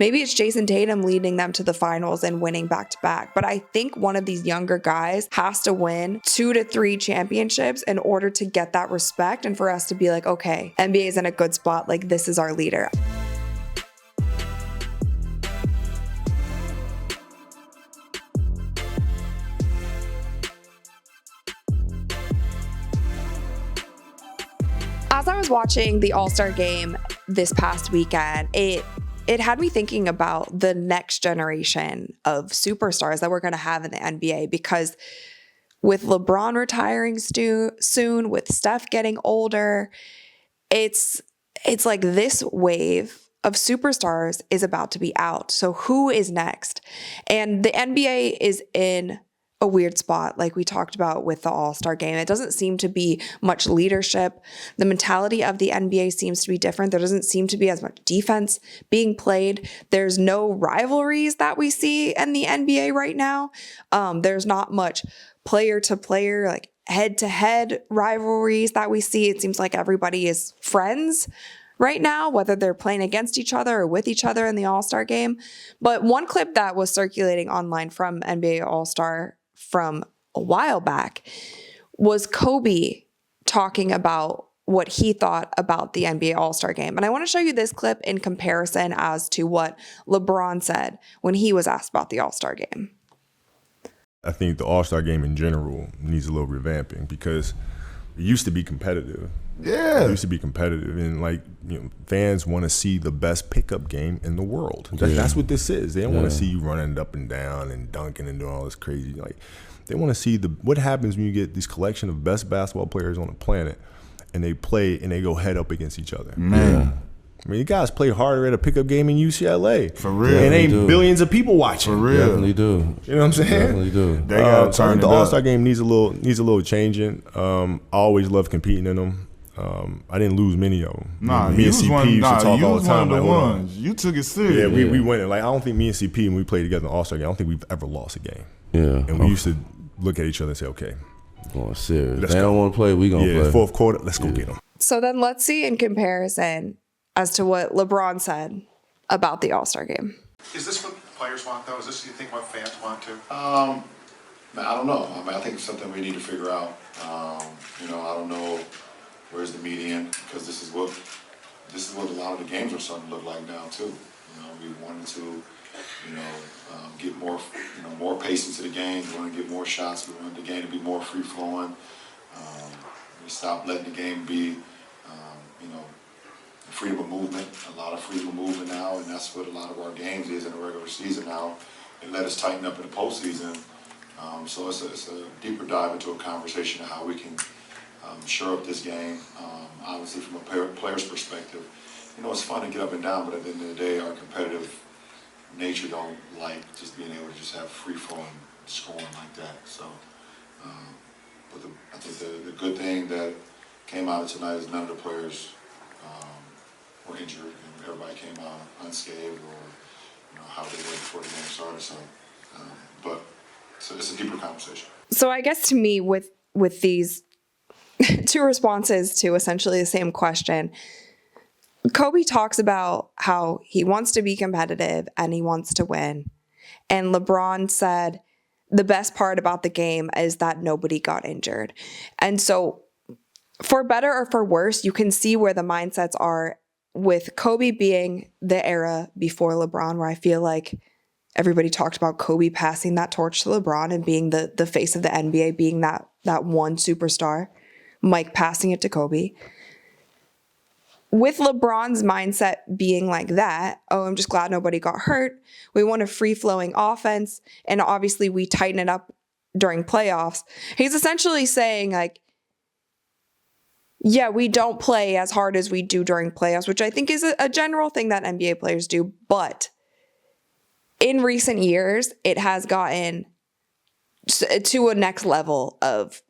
Maybe it's Jason Tatum leading them to the finals and winning back-to-back. But I think one of these younger guys has to win 2 to 3 championships in order to get that respect and for us to be like, okay, NBA is in a good spot. Like, this is our leader. As I was watching the All-Star game this past weekend, it had me thinking about the next generation of superstars that we're going to have in the NBA, because with LeBron retiring soon, with Steph getting older, it's like this wave of superstars is about to be out. So who is next? And the NBA is in a weird spot, like we talked about with the All-Star game. It doesn't seem to be much leadership. The mentality of the NBA seems to be different. There doesn't seem to be as much defense being played. There's no rivalries that we see in the NBA right now. There's not much player-to-player, like head-to-head rivalries that we see. It seems like everybody is friends right now, whether they're playing against each other or with each other in the All-Star game. But one clip that was circulating online from NBA All-Star from a while back was Kobe talking about what he thought about the NBA All-Star game. And I want to show you this clip in comparison as to what LeBron said when he was asked about the All-Star game. I think the All-Star game in general needs a little revamping, because it used to be competitive. Yeah. It used to be competitive, and fans want to see the best pickup game in the world. That's what this is. They don't want to see you running up and down and dunking and doing all this crazy. They want to see what happens when you get this collection of best basketball players on the planet, and they play and they go head up against each other. Man. I mean, you guys play harder at a pickup game in UCLA. For real. And ain't billions of people watching. For real. Definitely do. You know what I'm saying? Definitely do. They gotta So I think turn the it All-Star up. game needs a little changing. I always love competing in them. I didn't lose many of them. Nah, me you and was CP one. used to Nah, talk you all was the time. one of the Like, hold on. ones. You took it serious. Yeah, we went. Like, I don't think me and CP, when we played together in the All-Star game, I don't think we've ever lost a game. Yeah. And we used to look at each other and say, okay, Going serious. Let's They go. don't want to play, we going to play. fourth quarter, let's go get them. So then let's see in comparison as to what LeBron said about the All-Star game. Is this what players want, though? Is this, you think, what fans want to? I don't know. I think it's something we need to figure out. I don't know where's the median, because this is what a lot of the games are starting to look like now too. We wanted to, get more pace into the game. We want to get more shots. We want the game to be more free flowing. We stopped letting the game be, freedom of movement. A lot of freedom of movement now, and that's what a lot of our games is in the regular season now. It let us tighten up in the postseason. So it's a deeper dive into a conversation of how we can shore up this game. Obviously, from a player's perspective, it's fun to get up and down, but at the end of the day, our competitive nature don't like just being able to just have free-flowing scoring like that. So, I think the good thing that came out of tonight is none of the players were injured, and everybody came out unscathed, or how they were before the game started. So, so it's a deeper conversation. So I guess to me, with these two responses to essentially the same question, Kobe talks about how he wants to be competitive and he wants to win. And LeBron said the best part about the game is that nobody got injured. And so for better or for worse, you can see where the mindsets are, with Kobe being the era before LeBron, where I feel like everybody talked about Kobe passing that torch to LeBron and being the face of the NBA, being that one superstar, Mike passing it to Kobe. With LeBron's mindset being like that, I'm just glad nobody got hurt. We want a free-flowing offense, and obviously we tighten it up during playoffs. He's essentially saying, like, yeah, we don't play as hard as we do during playoffs, which I think is a general thing that NBA players do, but in recent years, it has gotten to a next level of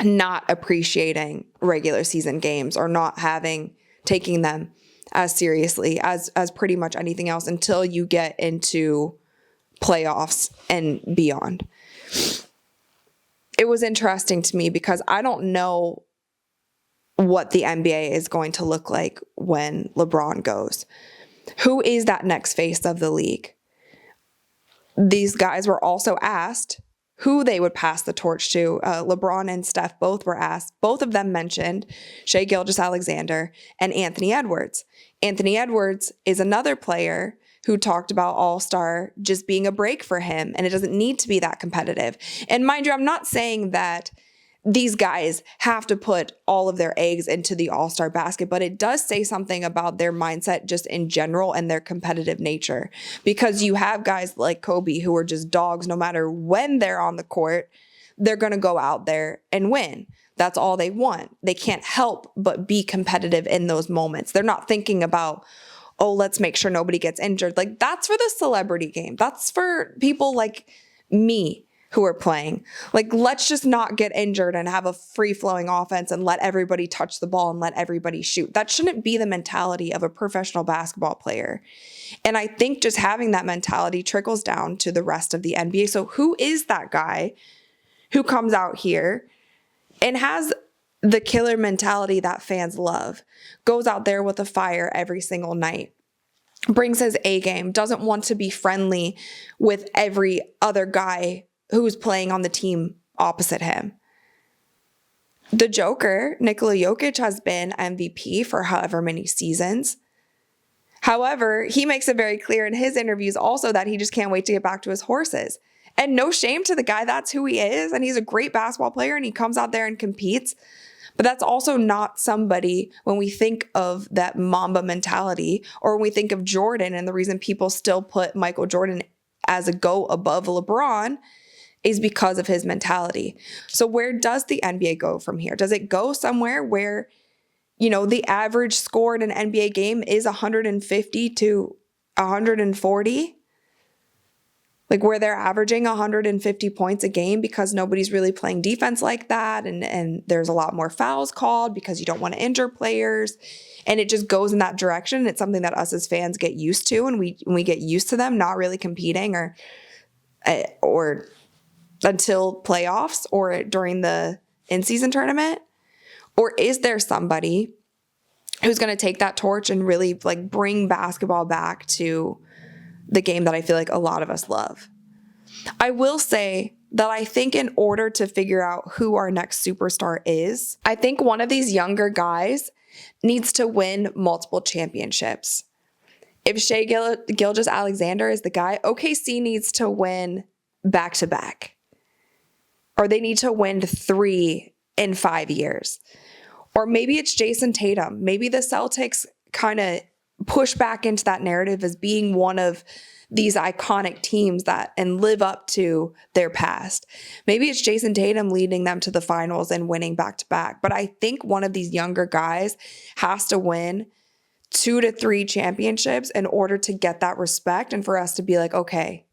not appreciating regular season games or not taking them as seriously as pretty much anything else until you get into playoffs and beyond. It was interesting to me because I don't know what the NBA is going to look like when LeBron goes. Who is that next face of the league? These guys were also asked who they would pass the torch to. LeBron and Steph both were asked. Both of them mentioned Shai Gilgeous-Alexander and Anthony Edwards. Anthony Edwards is another player who talked about All-Star just being a break for him, and it doesn't need to be that competitive. And mind you, I'm not saying that these guys have to put all of their eggs into the All-Star basket, but it does say something about their mindset just in general and their competitive nature. Because you have guys like Kobe who are just dogs. No matter when they're on the court, they're going to go out there and win. That's all they want. They can't help but be competitive in those moments. They're not thinking about, oh, let's make sure nobody gets injured. Like, that's for the celebrity game. That's for people like me who are playing. Like, let's just not get injured and have a free-flowing offense and let everybody touch the ball and let everybody shoot. That shouldn't be the mentality of a professional basketball player. And I think just having that mentality trickles down to the rest of the NBA. So who is that guy who comes out here and has the killer mentality that fans love, goes out there with a fire every single night, brings his A game, doesn't want to be friendly with every other guy who's playing on the team opposite him? The Joker, Nikola Jokic, has been MVP for however many seasons. However, he makes it very clear in his interviews also that he just can't wait to get back to his horses. And no shame to the guy, that's who he is. And he's a great basketball player and he comes out there and competes. But that's also not somebody, when we think of that Mamba mentality, or when we think of Jordan, and the reason people still put Michael Jordan as a GOAT above LeBron is because of his mentality. So where does the NBA go from here? Does it go somewhere where, you know, the average score in an NBA game is 150 to 140? Like, where they're averaging 150 points a game because nobody's really playing defense like that, and there's a lot more fouls called because you don't want to injure players, and it just goes in that direction. It's something that us as fans get used to, and we get used to them not really competing or until playoffs or during the in-season tournament? Or is there somebody who's going to take that torch and really like bring basketball back to the game that I feel like a lot of us love? I will say that I think in order to figure out who our next superstar is, I think one of these younger guys needs to win multiple championships. If Shai Gilgeous-Alexander is the guy, OKC needs to win back-to-back. Or they need to win 3 in 5 years. Or maybe it's Jason Tatum. Maybe the Celtics kind of push back into that narrative as being one of these iconic teams that and live up to their past. Maybe it's Jason Tatum leading them to the finals and winning back-to-back. But I think one of these younger guys has to win 2 to 3 championships in order to get that respect and for us to be like, okay,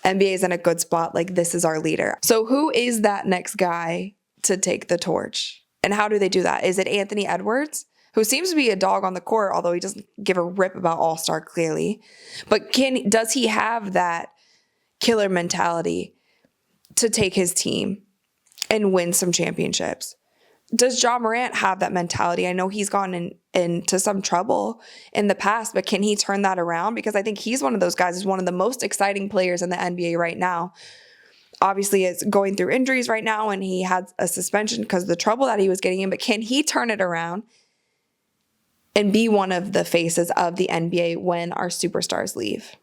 NBA is in a good spot. Like, this is our leader. So who is that next guy to take the torch? And how do they do that? Is it Anthony Edwards, who seems to be a dog on the court, although he doesn't give a rip about All-Star clearly? But does he have that killer mentality to take his team and win some championships? Does Ja Morant have that mentality? I know he's gone into some trouble in the past, but can he turn that around? Because I think he's one of those guys who's one of the most exciting players in the NBA right now. Obviously, it's going through injuries right now, and he had a suspension because of the trouble that he was getting in. But can he turn it around and be one of the faces of the NBA when our superstars leave?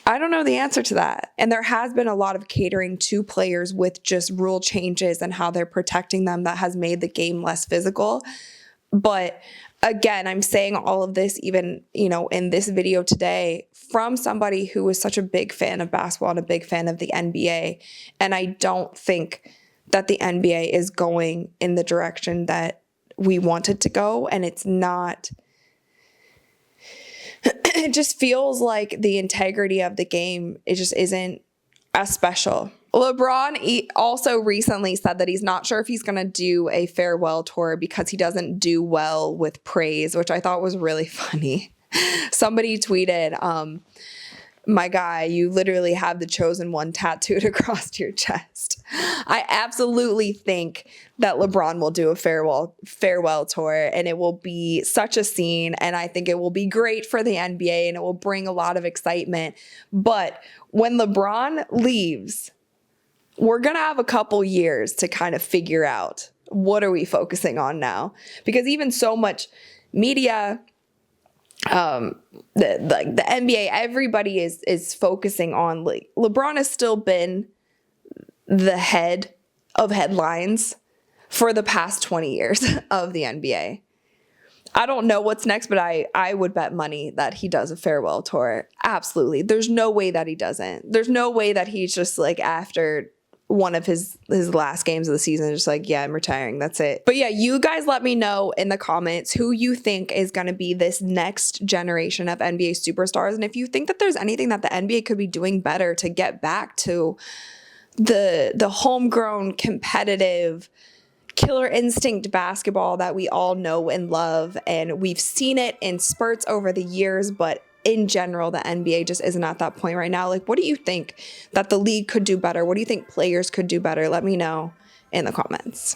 I don't know the answer to that. And there has been a lot of catering to players with just rule changes and how they're protecting them that has made the game less physical. But again, I'm saying all of this even, in this video today from somebody who was such a big fan of basketball and a big fan of the NBA. And I don't think that the NBA is going in the direction that we want it to go. And it's not... It just feels like the integrity of the game, it just isn't as special. LeBron also recently said that he's not sure if he's going to do a farewell tour because he doesn't do well with praise, which I thought was really funny. Somebody tweeted, my guy, you literally have the chosen one tattooed across your chest. I absolutely think that LeBron will do a farewell tour, and it will be such a scene, and I think it will be great for the NBA, and it will bring a lot of excitement. But when LeBron leaves, we're going to have a couple years to kind of figure out what are we focusing on now, because even so much media, the NBA, everybody is focusing on, like, LeBron has still been the head of headlines for the past 20 years of the NBA. I don't know what's next, but I would bet money that he does a farewell tour. Absolutely. There's no way that he doesn't. There's no way that he's just like, after one of his last games of the season, just like, yeah, I'm retiring. That's it. But yeah, you guys let me know in the comments who you think is going to be this next generation of NBA superstars. And if you think that there's anything that the NBA could be doing better to get back to the homegrown, competitive, killer instinct basketball that we all know and love. And we've seen it in spurts over the years, but in general, the NBA just isn't at that point right now. Like, what do you think that the league could do better? What do you think players could do better? Let me know in the comments.